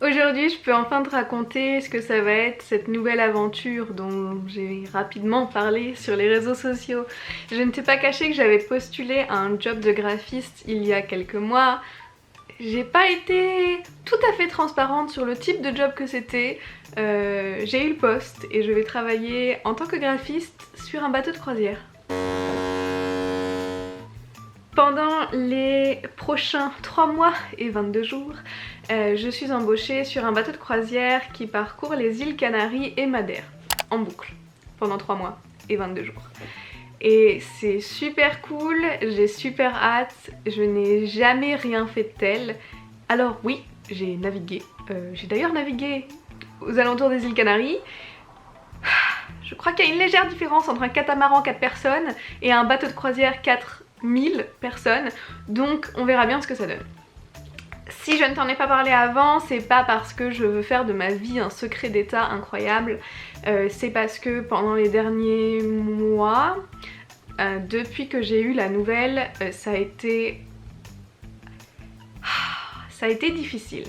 Aujourd'hui, je peux enfin te raconter ce que ça va être cette nouvelle aventure dont j'ai rapidement parlé sur les réseaux sociaux. Je ne t'ai pas caché que j'avais postulé à un job de graphiste il y a quelques mois. J'ai pas été tout à fait transparente sur le type de job que c'était. J'ai eu le poste et je vais travailler en tant que graphiste sur un bateau de croisière. Pendant les prochains 3 mois et 22 jours, je suis embauchée sur un bateau de croisière qui parcourt les îles Canaries et Madère, en boucle, pendant 3 mois et 22 jours. Et c'est super cool, j'ai super hâte, je n'ai jamais rien fait de tel. Alors oui, j'ai navigué, j'ai d'ailleurs navigué aux alentours des îles Canaries. Je crois qu'il y a une légère différence entre un catamaran 4 personnes et un bateau de croisière 4000 personnes, donc on verra bien ce que ça donne. Si je ne t'en ai pas parlé avant, c'est pas parce que je veux faire de ma vie un secret d'état incroyable, c'est parce que pendant les derniers mois, depuis que j'ai eu la nouvelle, ça a été difficile.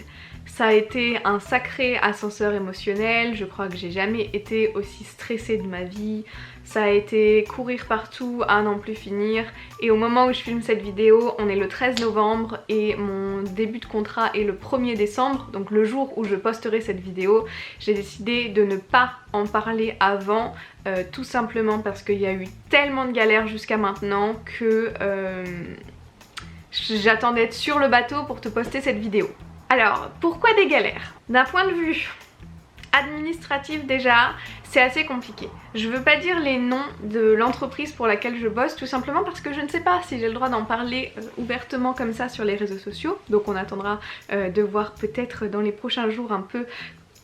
Ça a été un sacré ascenseur émotionnel, je crois que j'ai jamais été aussi stressée de ma vie. Ça a été courir partout à n'en plus finir, et au moment où je filme cette vidéo, on est le 13 novembre et mon début de contrat est le 1er décembre, donc le jour où je posterai cette vidéo. J'ai décidé de ne pas en parler avant, tout simplement parce qu'il y a eu tellement de galères jusqu'à maintenant que j'attends d'être sur le bateau pour te poster cette vidéo. Alors, pourquoi des galères? D'un point de vue administratif déjà, c'est assez compliqué. Je veux pas dire les noms de l'entreprise pour laquelle je bosse, tout simplement parce que je ne sais pas si j'ai le droit d'en parler ouvertement comme ça sur les réseaux sociaux. Donc on attendra de voir peut-être dans les prochains jours un peu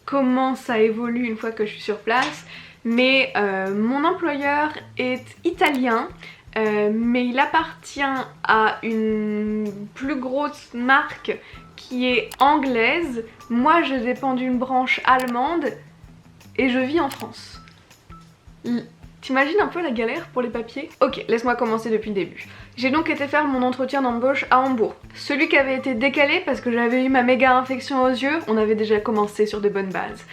comment ça évolue une fois que je suis sur place. Mais mon employeur est italien. Mais il appartient à une plus grosse marque qui est anglaise. Moi je dépends d'une branche allemande et je vis en France. T'imagines un peu la galère pour les papiers? Ok, laisse-moi commencer depuis le début. J'ai donc été faire mon entretien d'embauche à Hambourg. Celui qui avait été décalé parce que j'avais eu ma méga infection aux yeux, on avait déjà commencé sur de bonnes bases.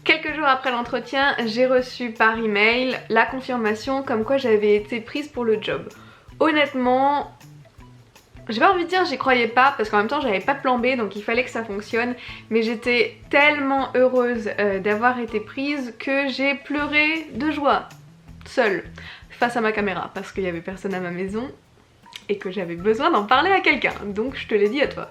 Quelques jours après l'entretien, j'ai reçu par email la confirmation comme quoi j'avais été prise pour le job. Honnêtement, j'ai pas envie de dire j'y croyais pas parce qu'en même temps j'avais pas de plan B, donc il fallait que ça fonctionne, mais j'étais tellement heureuse d'avoir été prise que j'ai pleuré de joie, seule, face à ma caméra, parce qu'il y avait personne à ma maison et que j'avais besoin d'en parler à quelqu'un, donc je te l'ai dit à toi.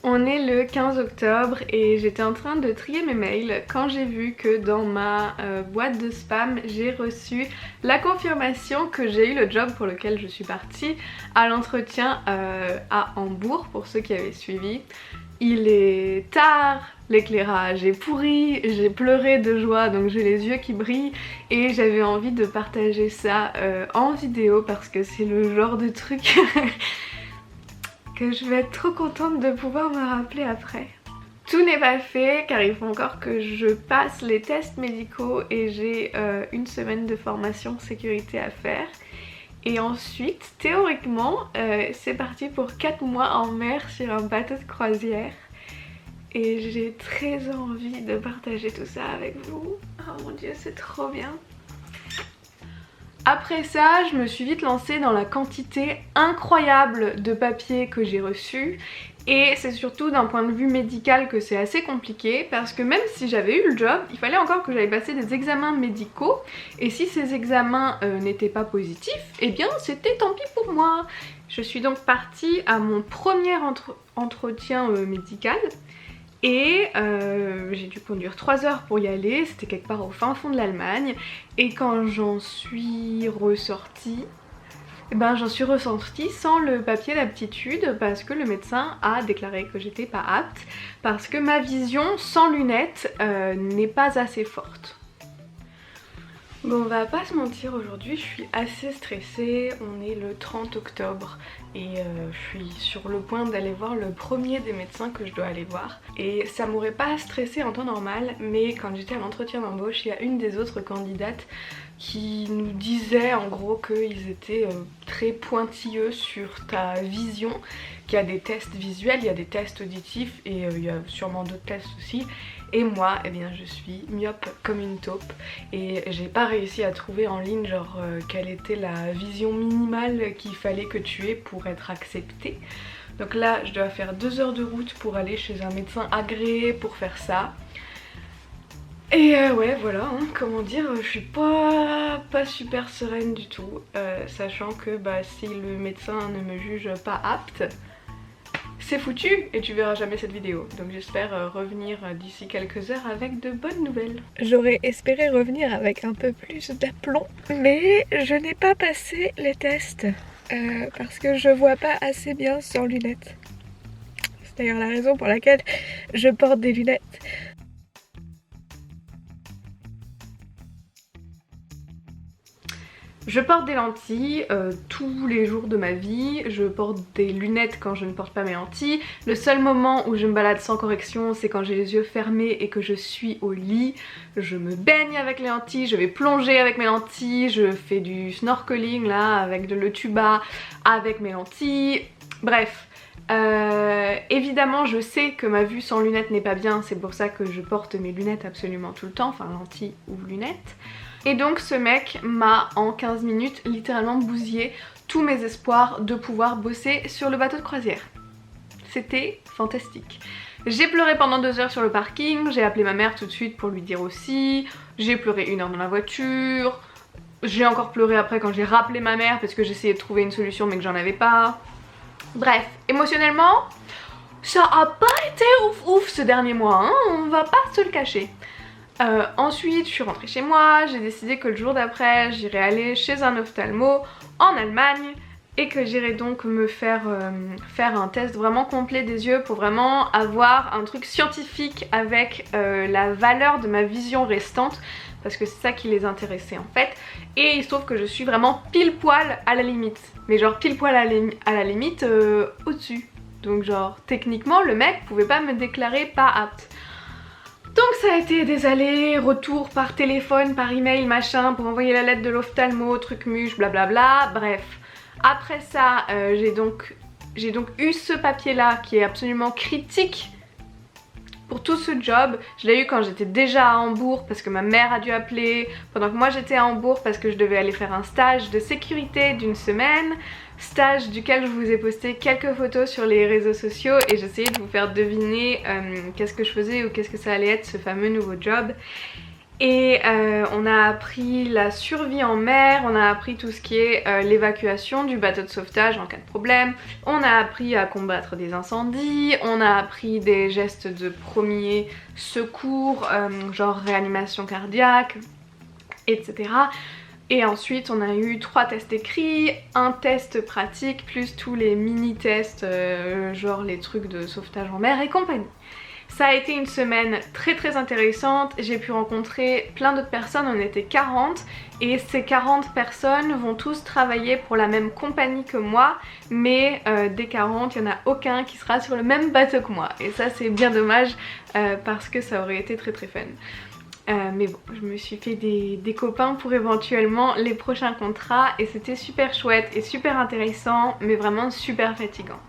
On est le 15 octobre et j'étais en train de trier mes mails quand j'ai vu que dans ma boîte de spam j'ai reçu la confirmation que j'ai eu le job pour lequel je suis partie à l'entretien à Hambourg, pour ceux qui avaient suivi. Il est tard, l'éclairage est pourri, j'ai pleuré de joie donc j'ai les yeux qui brillent et j'avais envie de partager ça en vidéo parce que c'est le genre de truc que je vais être trop contente de pouvoir me rappeler après. Tout n'est pas fait car il faut encore que je passe les tests médicaux et j'ai une semaine de formation sécurité à faire. Et ensuite, théoriquement, c'est parti pour 4 mois en mer sur un bateau de croisière. Et j'ai très envie de partager tout ça avec vous. Oh mon dieu, c'est trop bien. Après ça, je me suis vite lancée dans la quantité incroyable de papiers que j'ai reçus. Et c'est surtout d'un point de vue médical que c'est assez compliqué parce que même si j'avais eu le job, il fallait encore que j'aille passer des examens médicaux. Et si ces examens n'étaient pas positifs, eh bien c'était tant pis pour moi. Je suis donc partie à mon premier entretien médical. Et j'ai dû conduire 3 heures pour y aller, c'était quelque part au fin fond de l'Allemagne. Et quand j'en suis ressortie, j'en suis ressortie sans le papier d'aptitude parce que le médecin a déclaré que j'étais pas apte parce que ma vision sans lunettes n'est pas assez forte. Bon, on va pas se mentir, aujourd'hui je suis assez stressée, on est le 30 octobre et je suis sur le point d'aller voir le premier des médecins que je dois aller voir. Et ça m'aurait pas stressée en temps normal, mais quand j'étais à l'entretien d'embauche, il y a une des autres candidates qui nous disaient en gros qu'ils étaient très pointilleux sur ta vision, qu'il y a des tests visuels, il y a des tests auditifs et il y a sûrement d'autres tests aussi. Et moi, eh bien je suis myope comme une taupe et j'ai pas réussi à trouver en ligne genre quelle était la vision minimale qu'il fallait que tu aies pour être acceptée. Donc là je dois faire 2 heures de route pour aller chez un médecin agréé pour faire ça. Et ouais voilà, hein, comment dire, je suis pas super sereine du tout, sachant que bah, si le médecin ne me juge pas apte, c'est foutu et tu verras jamais cette vidéo. Donc j'espère revenir d'ici quelques heures avec de bonnes nouvelles. J'aurais espéré revenir avec un peu plus d'aplomb, mais je n'ai pas passé les tests parce que je vois pas assez bien sans lunettes. C'est d'ailleurs la raison pour laquelle je porte des lunettes. Je porte des lentilles tous les jours de ma vie, je porte des lunettes quand je ne porte pas mes lentilles. Le seul moment où je me balade sans correction, c'est quand j'ai les yeux fermés et que je suis au lit. Je me baigne avec les lentilles, je vais plonger avec mes lentilles, je fais du snorkeling là avec le tuba avec mes lentilles. Bref, évidemment je sais que ma vue sans lunettes n'est pas bien, c'est pour ça que je porte mes lunettes absolument tout le temps, enfin lentilles ou lunettes. Et donc ce mec m'a en 15 minutes littéralement bousillé tous mes espoirs de pouvoir bosser sur le bateau de croisière. C'était fantastique. J'ai pleuré pendant 2 heures sur le parking, j'ai appelé ma mère tout de suite pour lui dire aussi, j'ai pleuré 1 heure dans la voiture, j'ai encore pleuré après quand j'ai rappelé ma mère parce que j'essayais de trouver une solution mais que j'en avais pas. Bref, émotionnellement, ça a pas été ouf ce dernier mois, hein, on va pas se le cacher. Ensuite je suis rentrée chez moi, j'ai décidé que le jour d'après j'irais aller chez un ophtalmo en Allemagne et que j'irais donc me faire un test vraiment complet des yeux pour vraiment avoir un truc scientifique avec la valeur de ma vision restante parce que c'est ça qui les intéressait en fait. Et il se trouve que je suis vraiment pile poil à la limite, mais genre pile poil à la limite au-dessus. Donc genre techniquement le mec pouvait pas me déclarer pas apte. Donc ça a été des allers-retours par téléphone, par email, machin, pour envoyer la lettre de l'ophtalmo, truc muche, blablabla, bref. Après ça, j'ai donc eu ce papier là qui est absolument critique pour tout ce job. Je l'ai eu quand j'étais déjà à Hambourg parce que ma mère a dû appeler, pendant que moi j'étais à Hambourg parce que je devais aller faire un stage de sécurité d'1 semaine. Stage duquel je vous ai posté quelques photos sur les réseaux sociaux et j'essayais de vous faire deviner qu'est-ce que je faisais ou qu'est-ce que ça allait être ce fameux nouveau job. Et on a appris la survie en mer, on a appris tout ce qui est l'évacuation du bateau de sauvetage en cas de problème, on a appris à combattre des incendies, on a appris des gestes de premier secours, genre réanimation cardiaque, etc. Et ensuite on a eu 3 tests écrits, un test pratique, plus tous les mini-tests, genre les trucs de sauvetage en mer et compagnie. Ça a été une semaine très intéressante, j'ai pu rencontrer plein d'autres personnes, on était 40 et ces 40 personnes vont tous travailler pour la même compagnie que moi, mais des 40, il n'y en a aucun qui sera sur le même bateau que moi et ça c'est bien dommage parce que ça aurait été très fun. Mais bon, je me suis fait des copains pour éventuellement les prochains contrats et c'était super chouette et super intéressant mais vraiment super fatigant.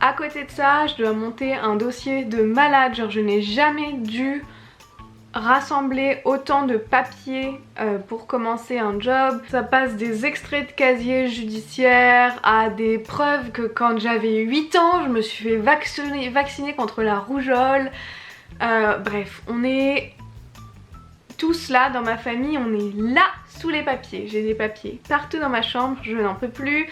À côté de ça, je dois monter un dossier de malade, genre je n'ai jamais dû rassembler autant de papiers pour commencer un job. Ça passe des extraits de casier judiciaire à des preuves que quand j'avais 8 ans, je me suis fait vacciner contre la rougeole. Bref, on est tous là dans ma famille, on est là sous les papiers. J'ai des papiers partout dans ma chambre, je n'en peux plus.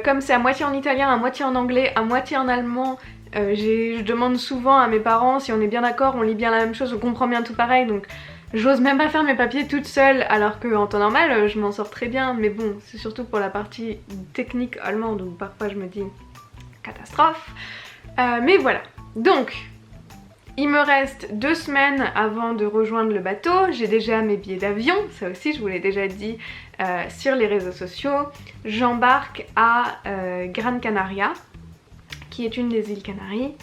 Comme c'est à moitié en italien, à moitié en anglais, à moitié en allemand, je demande souvent à mes parents si on est bien d'accord, on lit bien la même chose, on comprend bien tout pareil, donc j'ose même pas faire mes papiers toute seule alors qu'en temps normal je m'en sors très bien, mais bon c'est surtout pour la partie technique allemande où parfois je me dis catastrophe. Mais voilà, donc il me reste 2 semaines avant de rejoindre le bateau, j'ai déjà mes billets d'avion, ça aussi je vous l'ai déjà dit sur les réseaux sociaux. J'embarque à Gran Canaria, qui est une des îles Canaries.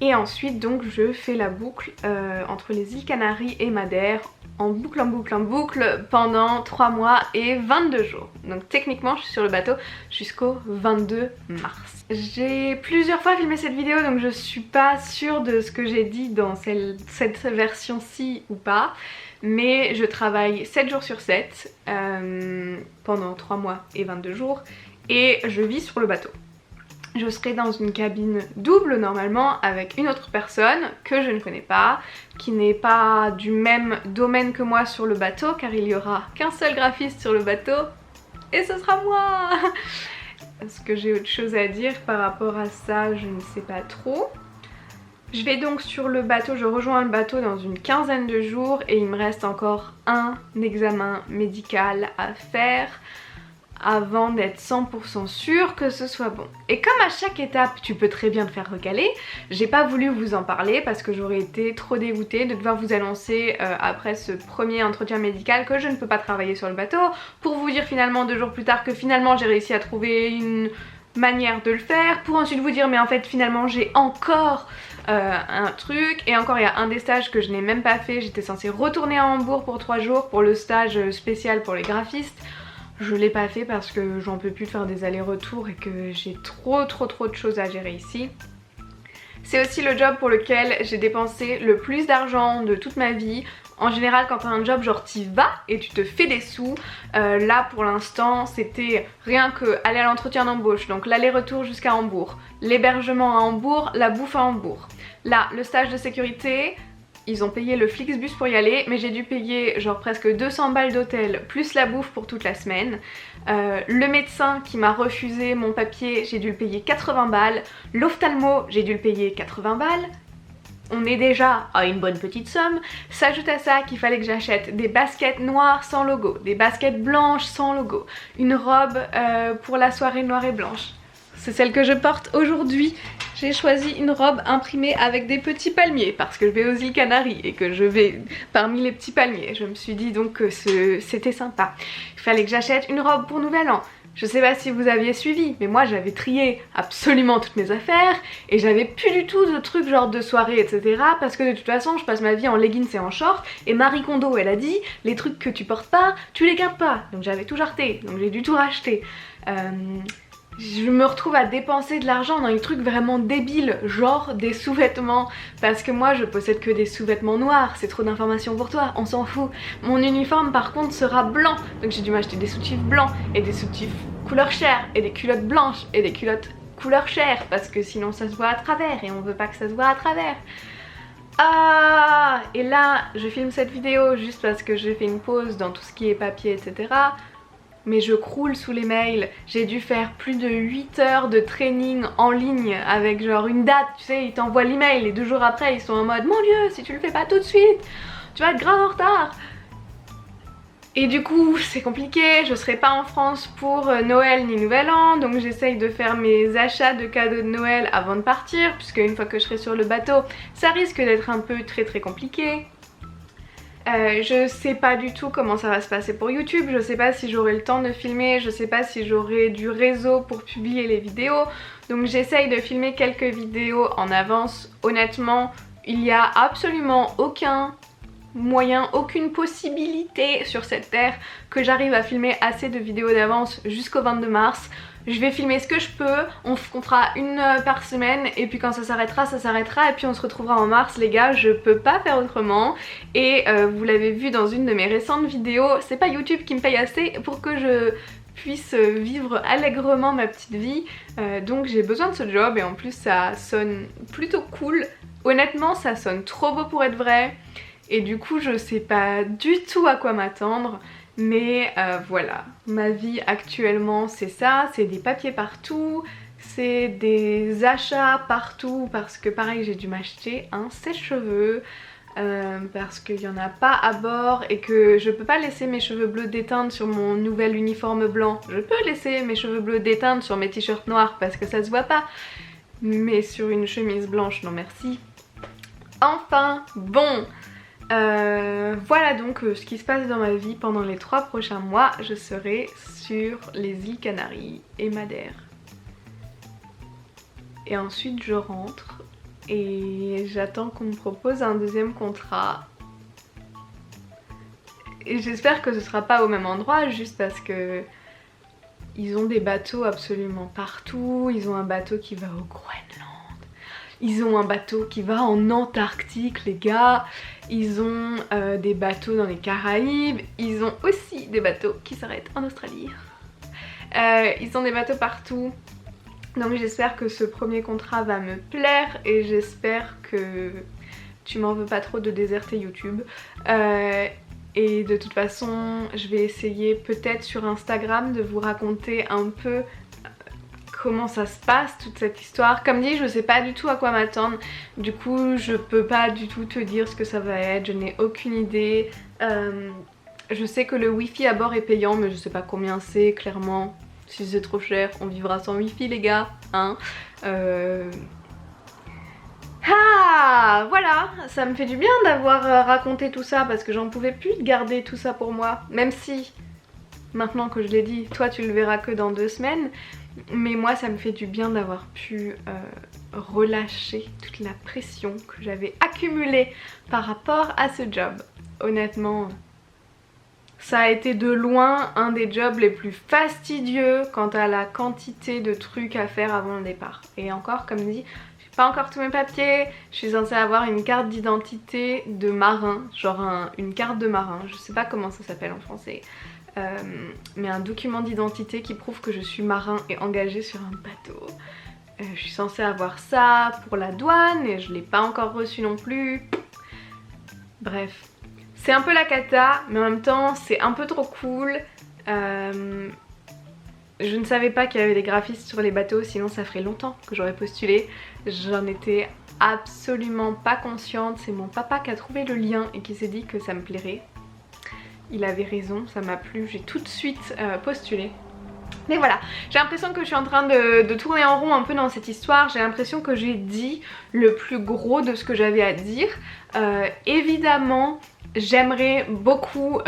Et ensuite donc je fais la boucle entre les îles Canaries et Madère en boucle en boucle en boucle pendant 3 mois et 22 jours. Donc techniquement je suis sur le bateau jusqu'au 22 mars. J'ai plusieurs fois filmé cette vidéo donc je suis pas sûre de ce que j'ai dit dans cette version-ci ou pas. Mais je travaille 7 jours sur 7 pendant 3 mois et 22 jours et je vis sur le bateau. Je serai dans une cabine double normalement avec une autre personne que je ne connais pas, qui n'est pas du même domaine que moi sur le bateau car il n'y aura qu'un seul graphiste sur le bateau et ce sera moi. Est-ce que j'ai autre chose à dire par rapport à ça? Je ne sais pas trop. Je vais donc sur le bateau, je rejoins le bateau dans une quinzaine de jours et il me reste encore un examen médical à faire avant d'être 100% sûre que ce soit bon. Et comme à chaque étape tu peux très bien te faire recaler, j'ai pas voulu vous en parler parce que j'aurais été trop dégoûtée de devoir vous annoncer après ce premier entretien médical que je ne peux pas travailler sur le bateau, pour vous dire finalement 2 jours plus tard que finalement j'ai réussi à trouver une manière de le faire, pour ensuite vous dire mais en fait finalement j'ai encore un truc, et encore il y a un des stages que je n'ai même pas fait. J'étais censée retourner à Hambourg pour 3 jours pour le stage spécial pour les graphistes. Je l'ai pas fait parce que j'en peux plus de faire des allers-retours et que j'ai trop de choses à gérer ici. C'est aussi le job pour lequel j'ai dépensé le plus d'argent de toute ma vie. En général quand t'as un job genre t'y vas et tu te fais des sous, là pour l'instant c'était rien que aller à l'entretien d'embauche, donc l'aller-retour jusqu'à Hambourg, l'hébergement à Hambourg, la bouffe à Hambourg. Là le stage de sécurité, ils ont payé le Flixbus pour y aller, mais j'ai dû payer genre presque 200 balles d'hôtel plus la bouffe pour toute la semaine. Le médecin qui m'a refusé mon papier, j'ai dû le payer 80 balles. L'ophtalmo, j'ai dû le payer 80 balles. On est déjà à une bonne petite somme. S'ajoute à ça qu'il fallait que j'achète des baskets noires sans logo, des baskets blanches sans logo, une robe pour la soirée noire et blanche. C'est celle que je porte aujourd'hui. J'ai choisi une robe imprimée avec des petits palmiers parce que je vais aux îles Canaries et que je vais parmi les petits palmiers. Je me suis dit donc que c'était sympa. Il fallait que j'achète une robe pour Nouvel An. Je sais pas si vous aviez suivi, mais moi j'avais trié absolument toutes mes affaires et j'avais plus du tout de trucs genre de soirée etc. Parce que de toute façon je passe ma vie en leggings et en short, et Marie Kondo elle a dit les trucs que tu portes pas, tu les gardes pas. Donc j'avais tout jarté, donc j'ai dû tout racheter. Je me retrouve à dépenser de l'argent dans des trucs vraiment débiles, genre des sous-vêtements, parce que moi je possède que des sous-vêtements noirs, c'est trop d'informations pour toi, on s'en fout. Mon uniforme par contre sera blanc, donc j'ai dû m'acheter des soutifs blancs et des soutifs couleur chair et des culottes blanches et des culottes couleur chair, parce que sinon ça se voit à travers et on veut pas que ça se voit à travers. Ah, et là je filme cette vidéo juste parce que j'ai fait une pause dans tout ce qui est papier etc. Mais je croule sous les mails. J'ai dû faire plus de 8 heures de training en ligne avec genre une date, tu sais, ils t'envoient l'email et 2 jours après ils sont en mode mon dieu, si tu le fais pas tout de suite, tu vas être grave en retard. Et du coup c'est compliqué, je serai pas en France pour Noël ni Nouvel An, donc j'essaye de faire mes achats de cadeaux de Noël avant de partir, puisque une fois que je serai sur le bateau, ça risque d'être un peu très compliqué. Je sais pas du tout comment ça va se passer pour YouTube, je sais pas si j'aurai le temps de filmer, je sais pas si j'aurai du réseau pour publier les vidéos, donc j'essaye de filmer quelques vidéos en avance. Honnêtement, il y a absolument aucun moyen, aucune possibilité sur cette terre que j'arrive à filmer assez de vidéos d'avance jusqu'au 22 mars. Je vais filmer ce que je peux, on fera une par semaine et puis quand ça s'arrêtera, ça s'arrêtera et puis on se retrouvera en mars les gars, je peux pas faire autrement. Et vous l'avez vu dans une de mes récentes vidéos, c'est pas YouTube qui me paye assez pour que je puisse vivre allègrement ma petite vie, donc j'ai besoin de ce job et en plus ça sonne plutôt cool. Honnêtement ça sonne trop beau pour être vrai et du coup je sais pas du tout à quoi m'attendre. Mais voilà, ma vie actuellement c'est ça, c'est des papiers partout, c'est des achats partout parce que pareil j'ai dû m'acheter un sèche-cheveux parce qu'il n'y en a pas à bord et que je peux pas laisser mes cheveux bleus déteintes sur mon nouvel uniforme blanc. Je peux laisser mes cheveux bleus déteintes sur mes t-shirts noirs parce que ça se voit pas, mais sur une chemise blanche non merci. Enfin bon, voilà donc ce qui se passe dans ma vie pendant les 3 prochains mois. Je serai sur les îles Canaries et Madère. Et ensuite je rentre et j'attends qu'on me propose un deuxième contrat. Et j'espère que ce sera pas au même endroit, juste parce que ils ont des bateaux absolument partout. Ils ont un bateau qui va au Groenland, ils ont un bateau qui va en Antarctique les gars, ils ont des bateaux dans les Caraïbes, ils ont aussi des bateaux qui s'arrêtent en Australie. Ils ont des bateaux partout. Donc j'espère que ce premier contrat va me plaire et j'espère que tu m'en veux pas trop de déserter YouTube. Et de toute façon, je vais essayer peut-être sur Instagram de vous raconter un peu comment ça se passe toute cette histoire. Comme dit, je sais pas du tout à quoi m'attendre. Du coup, je peux pas du tout te dire ce que ça va être. Je n'ai aucune idée. Je sais que le wifi à bord est payant, mais je sais pas combien c'est clairement. Si c'est trop cher, on vivra sans wifi les gars, hein. Ah, voilà, ça me fait du bien d'avoir raconté tout ça parce que j'en pouvais plus de garder tout ça pour moi. Même si, maintenant que je l'ai dit, toi tu le verras que dans 2 semaines. Mais moi ça me fait du bien d'avoir pu relâcher toute la pression que j'avais accumulée par rapport à ce job. Honnêtement, ça a été de loin un des jobs les plus fastidieux quant à la quantité de trucs à faire avant le départ. Et encore, comme dit, j'ai pas encore tous mes papiers, je suis censée avoir une carte d'identité de marin, genre une carte de marin, je sais pas comment ça s'appelle en français, mais un document d'identité qui prouve que je suis marin et engagée sur un bateau. Je suis censée avoir ça pour la douane et je l'ai pas encore reçu non plus. Bref. C'est un peu la cata, mais en même temps c'est un peu trop cool. Je ne savais pas qu'il y avait des graphistes sur les bateaux, sinon ça ferait longtemps que j'aurais postulé. J'en étais absolument pas consciente, c'est mon papa qui a trouvé le lien et qui s'est dit que ça me plairait. Il avait raison, ça m'a plu, j'ai tout de suite postulé. Mais voilà, j'ai l'impression que je suis en train de tourner en rond un peu dans cette histoire. J'ai l'impression que j'ai dit le plus gros de ce que j'avais à dire. Évidemment, j'aimerais beaucoup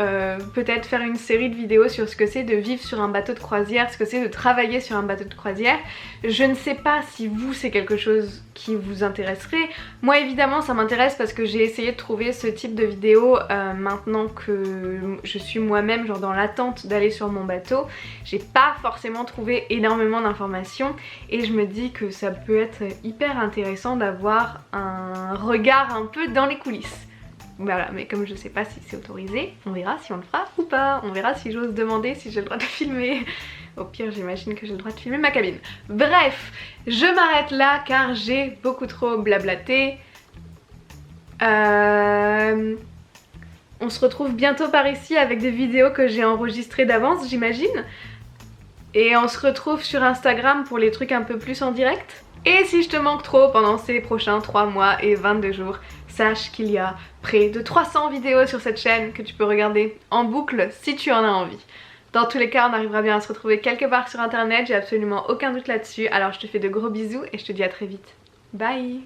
peut-être faire une série de vidéos sur ce que c'est de vivre sur un bateau de croisière, ce que c'est de travailler sur un bateau de croisière. Je ne sais pas si vous c'est quelque chose qui vous intéresserait. Moi évidemment ça m'intéresse parce que j'ai essayé de trouver ce type de vidéo maintenant que je suis moi-même genre dans l'attente d'aller sur mon bateau. J'ai pas forcément trouvé énormément d'informations et je me dis que ça peut être hyper intéressant d'avoir un regard un peu dans les coulisses. Voilà, mais comme je sais pas si c'est autorisé, on verra si on le fera ou pas. On verra si j'ose demander si j'ai le droit de filmer. Au pire, j'imagine que j'ai le droit de filmer ma cabine. Bref, je m'arrête là car j'ai beaucoup trop blablaté. On se retrouve bientôt par ici avec des vidéos que j'ai enregistrées d'avance, j'imagine. Et on se retrouve sur Instagram pour les trucs un peu plus en direct. Et si je te manque trop pendant ces prochains 3 mois et 22 jours, sache qu'il y a près de 300 vidéos sur cette chaîne que tu peux regarder en boucle si tu en as envie. Dans tous les cas, on arrivera bien à se retrouver quelque part sur internet, j'ai absolument aucun doute là-dessus. Alors je te fais de gros bisous et je te dis à très vite. Bye!